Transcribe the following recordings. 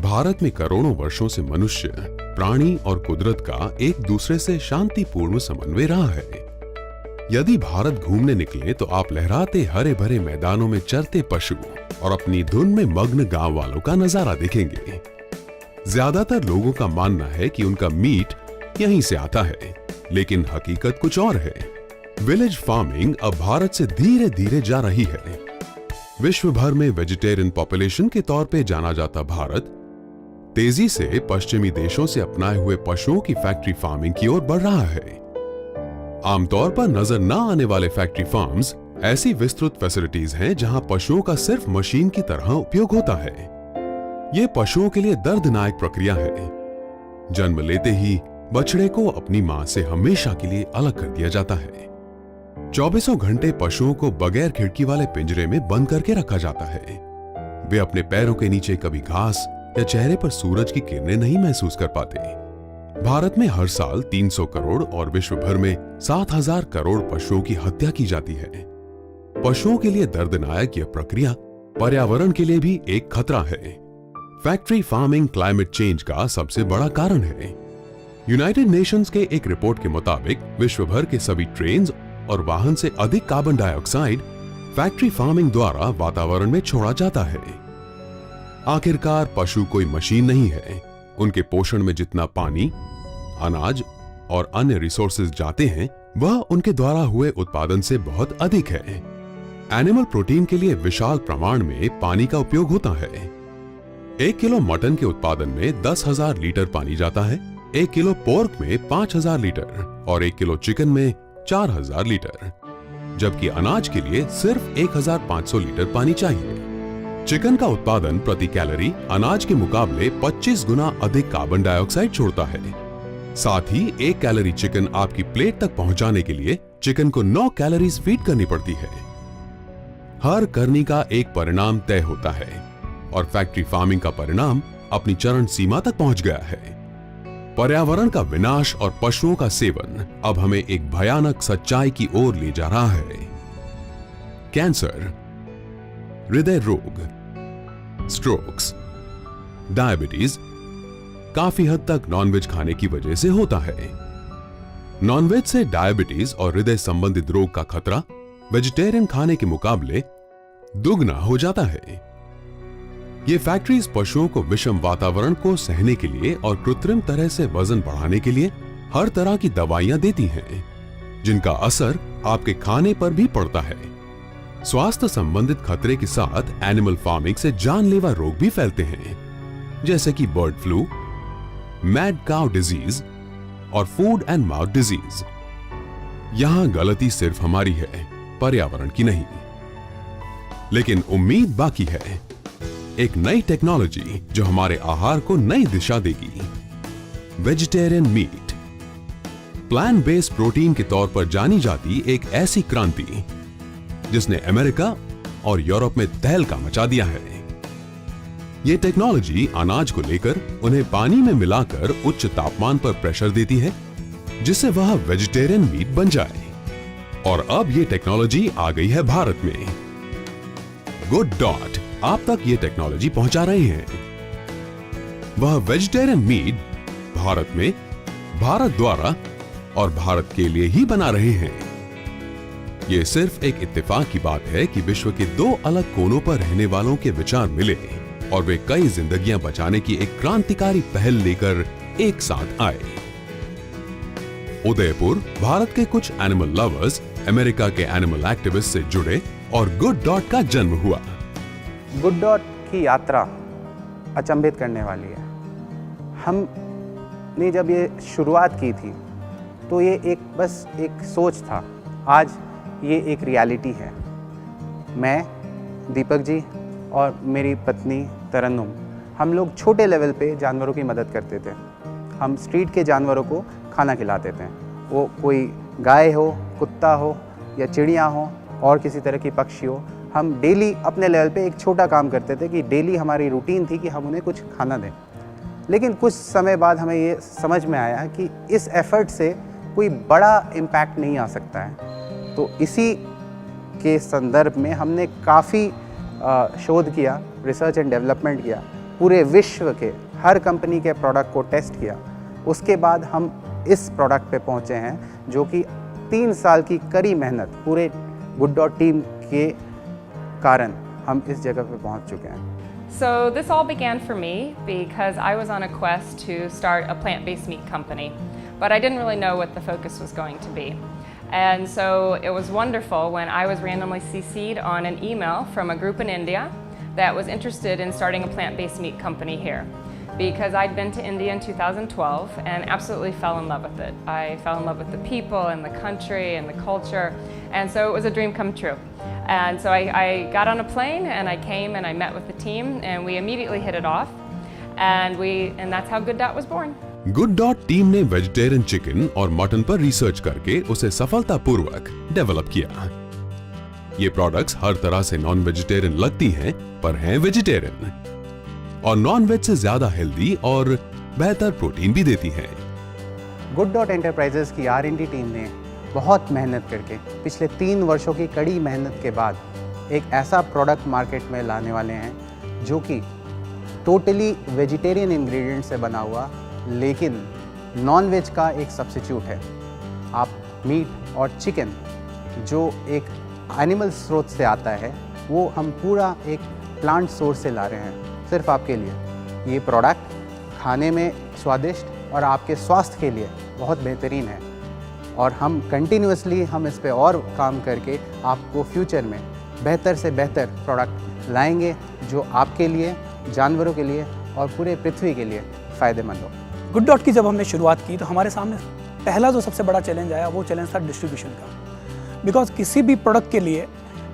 भारत में करोड़ों वर्षों से मनुष्य, प्राणी और कुदरत का एक दूसरे से शांतिपूर्ण समन्वय रहा है। यदि भारत घूमने निकले तो आप लहराते हरे भरे मैदानों में चरते पशु और अपनी धुन में मग्न गांव वालों का नजारा देखेंगे। ज्यादातर लोगों का मानना है कि उनका मीट यहीं से आता है, लेकिन हकीकत कुछ और है। विलेज फार्मिंग अब भारत से धीरे धीरे जा रही है। विश्व भर में वेजिटेरियन पॉपुलेशन के तौर पे जाना जाता भारत तेजी से पश्चिमी देशों से अपनाए हुए पशुओं की फैक्ट्री फार्मिंग की ओर बढ़ रहा है। आमतौर पर नजर न आने वाले फैक्ट्री फार्म्स ऐसी विस्तृत फैसिलिटीज हैं जहां पशुओं का सिर्फ मशीन की तरह उपयोग होता है। ये पशुओं के लिए दर्दनाक प्रक्रिया है। जन्म लेते ही बछड़े को अपनी मां से हमेशा के लिए अलग कर दिया जाता है। 24 घंटे पशुओं को बगैर खिड़की वाले पिंजरे में बंद करके रखा जाता है। वे अपने पैरों के नीचे कभी घास या चेहरे पर सूरज की किरणें नहीं महसूस कर पाते। भारत में हर साल 300 करोड़ और विश्व भर में 7,000 करोड़ पशुओं की हत्या की जाती है। पशुओं के लिए दर्दनाक यह प्रक्रिया पर्यावरण के लिए भी एक खतरा है। फैक्ट्री फार्मिंग क्लाइमेट चेंज का सबसे बड़ा कारण है। यूनाइटेड नेशंस के एक रिपोर्ट के मुताबिक विश्व भर के सभी ट्रेन और वाहन से अधिक कार्बन डाइऑक्साइड फैक्ट्री फार्मिंग द्वारा वातावरण में छोड़ा जाता है। आखिरकार पशु कोई मशीन नहीं है। उनके पोषण में जितना पानी, अनाज और अन्य रिसोर्सेज जाते हैं वह उनके द्वारा हुए उत्पादन से बहुत अधिक है। एनिमल प्रोटीन के लिए विशाल प्रमाण में पानी का उपयोग होता है। 1 किलो मटन के उत्पादन में 10,000 लीटर पानी जाता है, 1 किलो पोर्क में 5,000 लीटर और 1 किलो चिकन में 4,000 लीटर, जबकि अनाज के लिए सिर्फ 1,500 लीटर पानी चाहिए। चिकन का उत्पादन प्रति कैलोरी अनाज के मुकाबले 25 गुना अधिक कार्बन डाइऑक्साइड छोड़ता है। साथ ही 1 कैलोरी चिकन आपकी प्लेट तक पहुंचाने के लिए चिकन को 9 कैलोरीज फीड करनी पड़ती है। हर करनी का एक परिणाम तय होता है और फैक्ट्री फार्मिंग का परिणाम अपनी चरम सीमा तक पहुंच गया है। पर्यावरण का विनाश और पशुओं का सेवन अब हमें एक भयानक सच्चाई की ओर ले जा रहा है। कैंसर, हृदय रोग, स्ट्रोक्स, डायबिटीज काफी हद तक नॉनवेज खाने की वजह से होता है। नॉनवेज से डायबिटीज और हृदय संबंधित रोग का खतरा वेजिटेरियन खाने के मुकाबले दुगना हो जाता है। ये फैक्ट्रीज पशुओं को विषम वातावरण को सहने के लिए और कृत्रिम तरह से वजन बढ़ाने के लिए हर तरह की दवाइयां देती हैं, जिनका असर आपके खाने पर भी पड़ता है। स्वास्थ्य संबंधित खतरे के साथ एनिमल फार्मिंग से जानलेवा रोग भी फैलते हैं, जैसे कि bird flu, mad cow disease और फूड एंड माउथ डिजीज। यहां गलती सिर्फ हमारी है, पर्यावरण की नहीं। लेकिन उम्मीद बाकी है। एक नई टेक्नोलॉजी जो हमारे आहार को नई दिशा देगी। Vegetarian meat, plant based protein के तौर पर जानी जाती एक ऐसी क्रांति जिसने अमेरिका और यूरोप में तहलका मचा दिया है। यह टेक्नोलॉजी अनाज को लेकर उन्हें पानी में मिलाकर उच्च तापमान पर प्रेशर देती है, जिससे वह वेजिटेरियन मीट बन जाए। और अब यह टेक्नोलॉजी आ गई है भारत में। गुड डॉट आप तक ये टेक्नोलॉजी पहुंचा रहे हैं। वह वेजिटेरियन मीट भारत में, भारत द्वारा और भारत के लिए ही बना रहे हैं। यह सिर्फ एक इत्तेफाक की बात है कि विश्व के 2 अलग कोनों पर रहने वालों के विचार मिले और वे कई जिंदगियां बचाने की एक क्रांतिकारी पहल लेकर एक साथ आए। उदयपुर भारत के कुछ एनिमल लवर्स अमेरिका के एनिमल एक्टिविस्ट से जुड़े और गुड डॉट का जन्म हुआ। गुड डॉट की यात्रा अचंभित करने वाली है। हमने जब ये शुरुआत की थी तो ये बस एक सोच था। आज ये एक रियलिटी है। मैं, दीपक जी और मेरी पत्नी तरन्नुम, हम लोग छोटे लेवल पे जानवरों की मदद करते थे। हम स्ट्रीट के जानवरों को खाना खिलाते थे। वो कोई गाय हो, कुत्ता हो या चिड़िया हो और किसी तरह की पक्षी हो। हम डेली अपने लेवल पे एक छोटा काम करते थे कि डेली हमारी रूटीन थी कि हम उन्हें कुछ खाना दें। लेकिन कुछ समय बाद हमें ये समझ में आया कि इस एफर्ट से कोई बड़ा इम्पैक्ट नहीं आ सकता है। तो इसी के संदर्भ में हमने काफ़ी शोध किया, रिसर्च एंड डेवलपमेंट किया पूरे विश्व के हर कंपनी के प्रोडक्ट को टेस्ट किया, उसके बाद हम इस प्रोडक्ट पे पहुंचे हैं, जो कि 3 साल की कड़ी मेहनत पूरे गुड डॉट टीम के कारण हम इस जगह पे पहुंच चुके हैं। So this all began for me because I was on a quest to start a plant-based meat company, but I didn't really know what the focus was going to be. And so it was wonderful when I was randomly CC'd on an email from a group in India that was interested in starting a plant-based meat company here. Because I'd been to India in 2012 and absolutely fell in love with it. I fell in love with the people and the country and the culture, and so it was a dream come true. And so I got on a plane and I came and I met with the team and we immediately hit it off, and that's how Good Dot was born. Good dot team ने vegetarian chicken और mutton पर research करके उसे सफलतापूर्वक develop किया। ये products हर तरह से नॉन वेजिटेरियन लगती हैं, पर हैं वेजिटेरियन और नॉन वेज से ज्यादा हेल्दी और बेहतर प्रोटीन भी देती है। गुड डॉट एंटरप्राइजेस की R&D टीम ने बहुत मेहनत करके पिछले 3 वर्षों की कड़ी मेहनत के बाद एक ऐसा प्रोडक्ट मार्केट में लाने वाले हैं जो कि टोटली वेजिटेरियन इंग्रेडिएंट से बना हुआ, लेकिन नॉन वेज का एक सब्स्टिट्यूट है। आप मीट और चिकन जो एक एनिमल स्रोत से आता है, वो हम पूरा एक प्लांट सोर्स से ला रहे हैं सिर्फ आपके लिए। ये प्रोडक्ट खाने में स्वादिष्ट और आपके स्वास्थ्य के लिए बहुत बेहतरीन है, और हम कंटिन्यूसली हम इस पे और काम करके आपको फ्यूचर में बेहतर से बेहतर प्रोडक्ट लाएंगे जो आपके लिए, जानवरों के लिए और पूरे पृथ्वी के लिए फ़ायदेमंद हो। गुड डॉट की जब हमने शुरुआत की तो हमारे सामने पहला जो सबसे बड़ा चैलेंज आया वो चैलेंज था डिस्ट्रीब्यूशन का। बिकॉज किसी भी प्रोडक्ट के लिए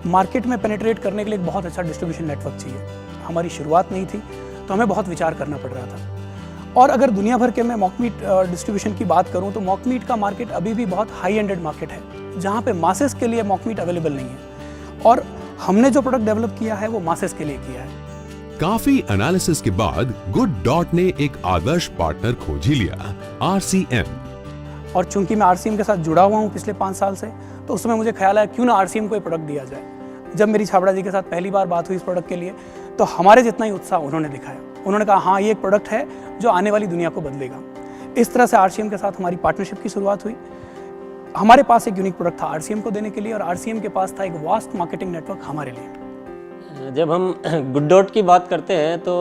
मार्केट में पेनिट्रेट करने के लिए एक बहुत अच्छा डिस्ट्रीब्यूशन नेटवर्क चाहिए। हमारी शुरुआत नहीं थी तो हमें बहुत विचार करना पड़ रहा था। और अगर दुनिया भर के मैं मॉक मीट डिस्ट्रीब्यूशन की बात करूं तो मॉक मीट का मार्केट अभी भी बहुत हाई एंडेड मार्केट है, जहां पे मासेस के लिए मॉक मीट अवेलेबल नहीं है, और हमने जो प्रोडक्ट डेवलप किया है वो मासेस के लिए किया है। काफी एनालिसिस के बाद गुड डॉट ने एक आदर्श पार्टनर खोज ही लिया, RCM। और चूंकि मैं RCM के साथ जुड़ा हुआ हूँ पिछले 5 साल से, तो उस समय मुझे ख्याल आया क्यों ना RCM को एक प्रोडक्ट दिया जाए। जब मेरी छाबड़ा जी के साथ पहली बार बात हुई इस प्रोडक्ट के लिए, तो हमारे जितना ही उत्साह उन्होंने दिखाया। उन्होंने कहा हाँ, ये एक प्रोडक्ट है जो आने वाली दुनिया को बदलेगा। इस तरह से RCM के साथ हमारी पार्टनरशिप की शुरुआत हुई। हमारे पास एक यूनिक प्रोडक्ट था RCM को देने के लिए, और RCM के पास था एक वास्ट मार्केटिंग नेटवर्क हमारे लिए। जब हम गुड डॉट की बात करते हैं तो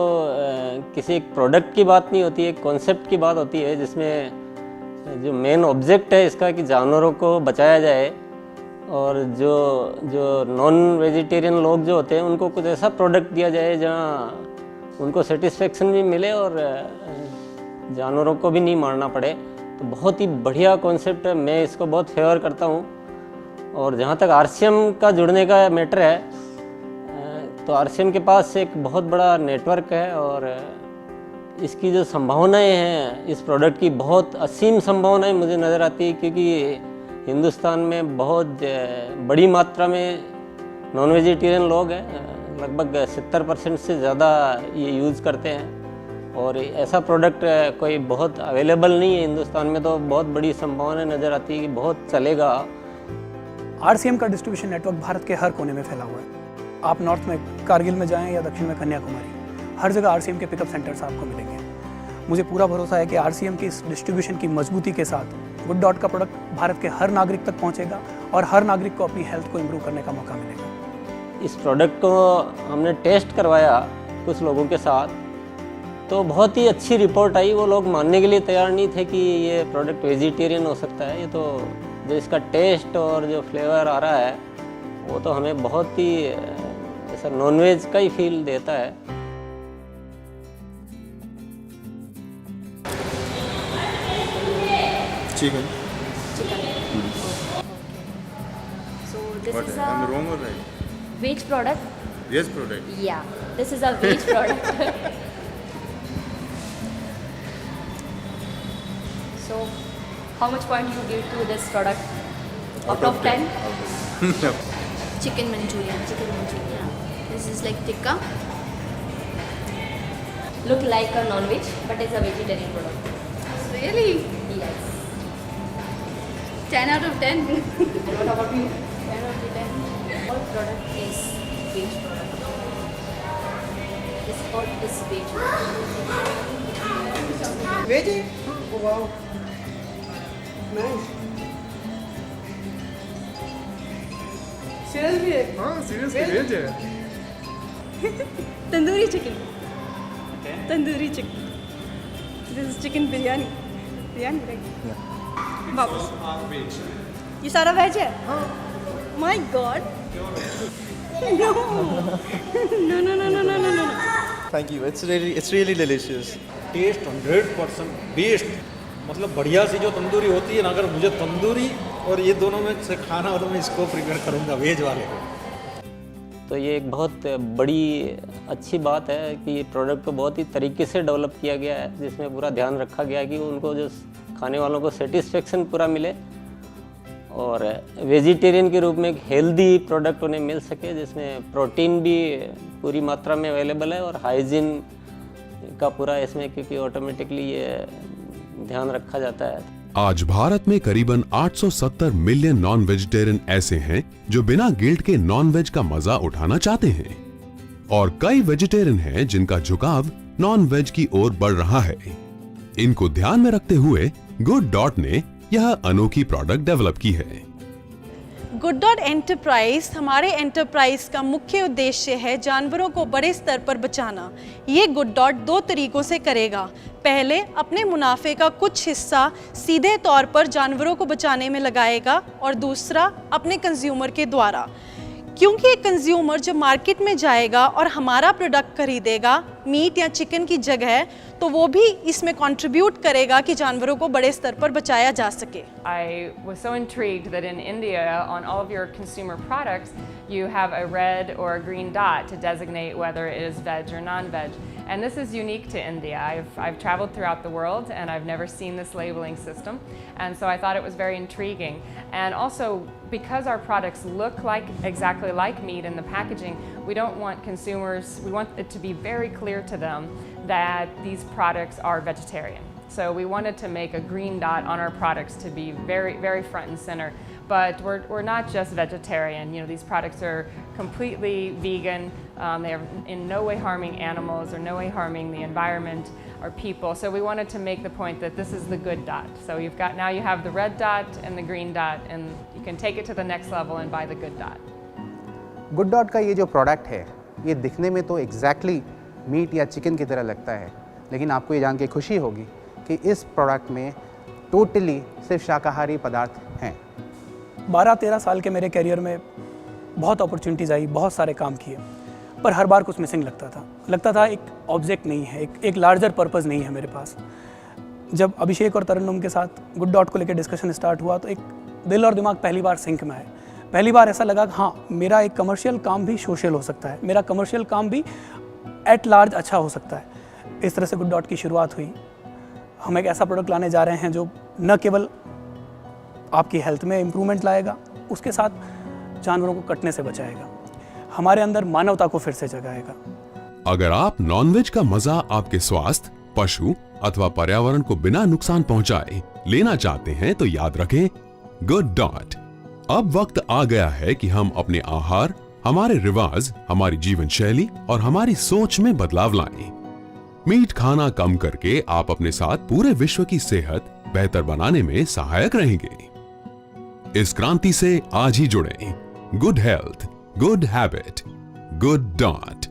किसी एक प्रोडक्ट की बात नहीं होती है, एक कॉन्सेप्ट की बात होती है, जिसमें जो मेन ऑब्जेक्ट है इसका कि जानवरों को बचाया जाए, और जो नॉन वेजिटेरियन लोग जो होते हैं उनको कुछ ऐसा प्रोडक्ट दिया जाए जहाँ उनको सेटिस्फेक्शन भी मिले और जानवरों को भी नहीं मारना पड़े। तो बहुत ही बढ़िया कॉन्सेप्ट है, मैं इसको बहुत फेवर करता हूँ। और जहाँ तक RCM का जुड़ने का मैटर है, तो RCM के पास एक बहुत बड़ा नेटवर्क है, और इसकी जो संभावनाएं हैं इस प्रोडक्ट की, बहुत असीम संभावनाएं मुझे नज़र आती है, क्योंकि हिंदुस्तान में बहुत बड़ी मात्रा में नॉन वेजिटेरियन लोग हैं, लगभग 70% से ज़्यादा ये यूज़ करते हैं, और ऐसा प्रोडक्ट कोई बहुत अवेलेबल नहीं है हिंदुस्तान में, तो बहुत बड़ी संभावना नज़र आती है कि बहुत चलेगा। RCM का डिस्ट्रीब्यूशन नेटवर्क भारत के हर कोने में फैला हुआ है। आप नॉर्थ में कारगिल में जाएं या दक्षिण में कन्याकुमारी, हर जगह RCM के पिकअप सेंटर्स आपको मिलेंगे। मुझे पूरा भरोसा है कि RCM की इस डिस्ट्रीब्यूशन की मजबूती के साथ गुड डॉट का प्रोडक्ट भारत के हर नागरिक तक पहुंचेगा, और हर नागरिक को अपनी हेल्थ को इम्प्रूव करने का मौका मिलेगा। इस प्रोडक्ट को हमने टेस्ट करवाया कुछ लोगों के साथ, तो बहुत ही अच्छी रिपोर्ट आई। वो लोग मानने के लिए तैयार नहीं थे कि ये प्रोडक्ट वेजिटेरियन हो सकता है। ये तो जो इसका टेस्ट और जो फ्लेवर आ रहा है वो तो हमें बहुत ही ऐसा नॉनवेज का ही फील देता है। Chicken. So this What? is I'm a wrong or right? veg product. Yes, product. Yeah, this is a veg product. So, how much point you give to this product? Out of 10? Chicken Manchurian. This is like tikka. Look like a non-veg, but it's a vegetarian product. Really? Yes. 10 out of 10. And what about you? 10 out of 10. All product is veg product. This or is veg? Veg? Oh wow. Nice. Seriously? हाँ seriously veg है। Tandoori chicken tandoori chicken this is chicken biryani biryani right वापस ये सारा veg है my god no no no no no no no no Thank you. It's really delicious. Taste 100% best, मतलब बढ़िया सी जो तंदूरी होती है ना, अगर मुझे तंदूरी और ये दोनों में से खाना हो तो मैं इसको प्रीफर करूँगा, वेज वाले को। तो ये एक बहुत बड़ी अच्छी बात है कि ये प्रोडक्ट को बहुत ही तरीके से डेवलप किया गया है, जिसमें पूरा ध्यान रखा गया है कि उनको जो खाने वालों को सेटिस्फेक्शन पूरा मिले और वेजिटेरियन के रूप में एक हेल्दी प्रोडक्ट उन्हें मिल सके, जिसमें प्रोटीन भी पूरी मात्रा में अवेलेबल है और हाइजीन का पूरा इसमें, क्योंकि ऑटोमेटिकली ये ध्यान रखा जाता है। आज भारत में करीबन 870 मिलियन नॉन वेजिटेरियन ऐसे हैं जो बिना गिल्ट के नॉन वेज का मजा उठाना चाहते हैं और कई वेजिटेरियन हैं जिनका झुकाव नॉन वेज की ओर बढ़ रहा है। इनको ध्यान में रखते हुए गुड डॉट ने यह अनोखी प्रोडक्ट डेवलप की है। गुड डॉट एंटरप्राइज हमारे एंटरप्राइज का मुख्य उद्देश्य है जानवरों को बड़े स्तर पर बचाना। ये गुड डॉट 2 तरीकों से करेगा। पहले अपने मुनाफे का कुछ हिस्सा सीधे तौर पर जानवरों को बचाने में लगाएगा और दूसरा अपने कंज्यूमर के द्वारा, क्योंकि एक कंज्यूमर जब मार्केट में जाएगा और हमारा प्रोडक्ट खरीदेगा मीट या चिकन की जगह, तो वो भी इसमें कंट्रीब्यूट करेगा कि जानवरों को बड़े स्तर पर बचाया जा सके। I was so intrigued that in India, on all of your consumer products, you have a red or a green dot to designate whether it is veg or non-veg. And this is unique to India. I've traveled throughout the world and I've never seen this labeling system. And so I thought it was very intriguing. And also, because our products look exactly like meat in the packaging, we don't want consumers, we want it to be very clear to them that these products are vegetarian. So we wanted to make a green dot on our products to be very, very front and center. But we're not just vegetarian. You know, these products are completely vegan. They are in no way harming animals or no way harming the environment or people. So we wanted to make the point that this is the good dot. So now you have the red dot and the green dot, and you can take it to the next level and buy the good dot. Good dot का ये जो product है, ये दिखने में तो exactly meet या chicken की तरह लगता है, लेकिन आपको ये जान के खुशी होगी कि इस प्रोडक्ट में टोटली सिर्फ शाकाहारी पदार्थ हैं। 12-13 साल के मेरे करियर में बहुत अपॉर्चुनिटीज़ आई, बहुत सारे काम किए, पर हर बार कुछ मिसिंग लगता था एक ऑब्जेक्ट नहीं है, एक लार्जर पर्पस नहीं है मेरे पास। जब अभिषेक और तरन्नुम के साथ गुड डॉट को लेकर डिस्कशन स्टार्ट हुआ तो एक दिल और दिमाग पहली बार सिंक में आए। पहली बार ऐसा लगा कि हाँ, मेरा एक कमर्शियल काम भी सोशल हो सकता है, मेरा कमर्शियल काम भी एट लार्ज अच्छा हो सकता है। इस तरह से गुड डॉट की शुरुआत हुई। हम एक ऐसा प्रोडक्ट लाने जा रहे हैं जो न केवल आपकी हेल्थ में इम्प्रूवमेंट लाएगा, उसके साथ जानवरों को कटने से बचाएगा, हमारे अंदर मानवता को फिर से जगाएगा। अगर आप नॉनवेज का मजा आपके स्वास्थ्य, पशु अथवा पर्यावरण को बिना नुकसान पहुंचाए लेना चाहते हैं तो याद रखें गुड डॉट। अब वक्त आ गया है कि हम अपने आहार, हमारे रिवाज, हमारी जीवन शैली और हमारी सोच में बदलाव लाएं। मीट खाना कम करके आप अपने साथ पूरे विश्व की सेहत बेहतर बनाने में सहायक रहेंगे। इस क्रांति से आज ही जुड़ें। Good health, good habit, good dot.